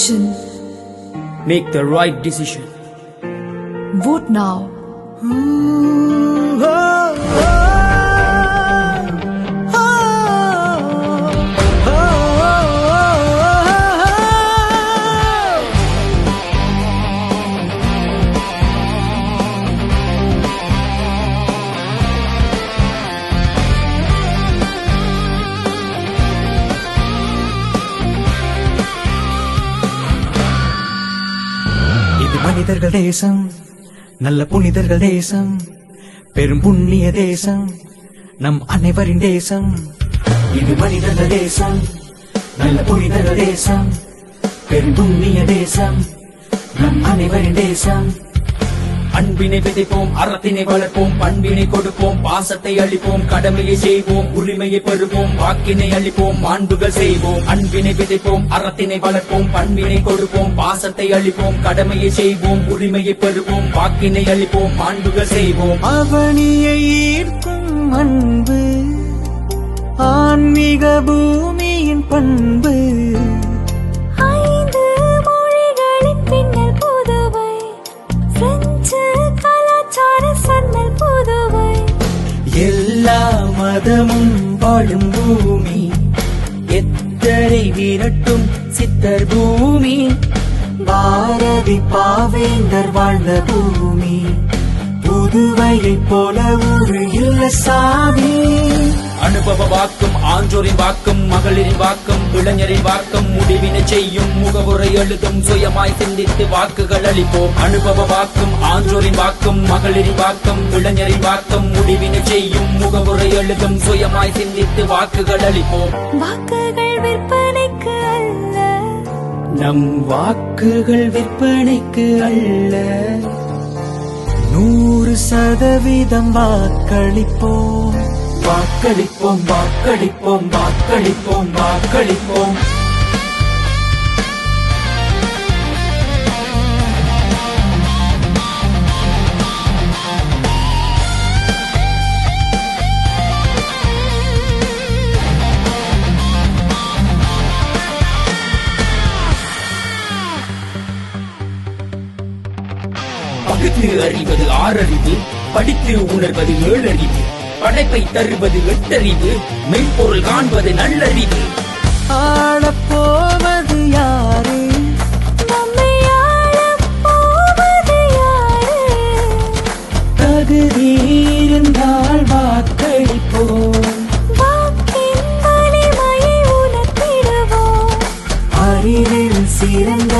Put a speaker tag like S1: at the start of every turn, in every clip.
S1: decision.
S2: Make the right decision.
S1: Vote now.
S3: மனிதர்கள் தேசம், நல்ல புனிதர்கள் தேசம், பெரும் புண்ணிய தேசம், நம் அனைவரின் தேசம். இது மனிதர்கள் தேசம், நல்ல புனிதர்கள் தேசம், பெரும் புண்ணிய தேசம், நம் அனைவரின் தேசம்.
S2: அன்பினை விதைப்போம், அறத்தினை வளர்ப்போம், பண்பினை கொடுப்போம், பாசத்தை அளிப்போம், கடமையை செய்வோம், உரிமையை பெறுவோம், வாக்கினை அளிப்போம், மாண்புகள் செய்வோம். அன்பினை விதைப்போம், அறத்தினை வளர்ப்போம், பண்பினை கொடுப்போம், பாசத்தை அளிப்போம், கடமையை செய்வோம், உரிமையை பெறுவோம், வாக்கினை அளிப்போம், மாண்புகள் செய்வோம்.
S3: அவனியை ஈர்க்கும் அன்பு ஆன்மீக பூமியின் பண்பு. எல்லா மதமும் வாழும் பூமி, எத்தனை விரட்டும் சித்தர் பூமி, பாரதி பாவேந்தர் வாழ்ந்த பூமி, புதுவையைப் போல ஒரு இல்ல சாமி.
S2: அனுபவ வாக்கும், ஆன்றோரின் வாக்கும், மகளிரின் வாக்கும், இளைஞரின் வாக்கும், முடிவினை செய்யும், முகவுரை எழுதும், சுயமாய் சிந்தித்து வாக்குகள் அளிப்போம். அனுபவ வாக்கும், ஆன்றோரின் வாக்கும், மகளிரின் வாக்கும், இளைஞரின் வாக்கும், முடிவினை செய்யும், முகவுரை எழுதும், சுயமாய் சிந்தித்து வாக்குகள் அளிப்போம்.
S1: வாக்குகள் விற்பனைக்கு அல்ல,
S3: நம் வாக்குகள் விற்பனைக்கு அல்ல, 100% வாக்களிப்போம். வாக்களிப்போம், வாக்களிப்போம், வாக்களிப்போம், வாக்களிப்போம்.
S2: பகுத்து அறிவது 6 அறிவு, படித்து உணர்வது 7 அறிவு, படைப்பை தருவது 8 அறிவு, மெய்ப்பொருள் காண்பது நல்லறிவு.
S3: ஆளப்போவது யாரு?
S1: நம்மை ஆளப்போவது யாரு?
S3: தகுதி இருந்தால் வாக்களிப்போம்.
S1: வாக்கின் வலிமையை உணர்த்திடுவோம்.
S3: அறிவில் சிறந்த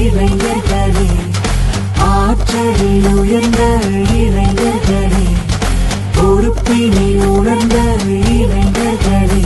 S3: இளைஞர்களே, ஆற்றலில் உயர்ந்த இளைஞர்களே, பொறுப்பினை உணர்ந்த இளைஞர்களே,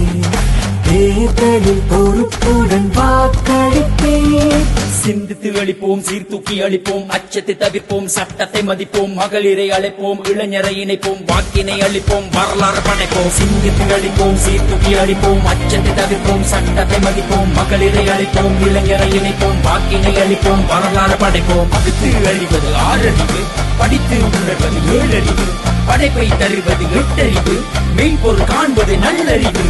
S3: தேர்தலில் பொறுப்புடன் வாக்களிப்பேன்.
S2: சிந்தித்து அளிப்போம், சீர்தூக்கி அளிப்போம், அச்சத்தை தவிர்ப்போம், சட்டத்தை மதிப்போம், மகளிரை அழைப்போம், இளைஞரை இணைப்போம், வாக்கினை அளிப்போம், வரலாறு படைப்போம். சிந்தித்து அளிப்போம், சீர்தூக்கி அளிப்போம், அச்சத்தை தவிர்ப்போம், சட்டத்தை மதிப்போம், மகளிரை அழைப்போம், இளைஞரை இணைப்போம், வாக்கினை அளிப்போம், வரலாறு படைப்போம். பகுத்து அறிவது 6 அறிவு, படித்து உணர்வது 7 அறிவு, படைப்பை தருவது 8 அறிவு, மெய்ப்பொருள் காண்பது நல்லறிவு.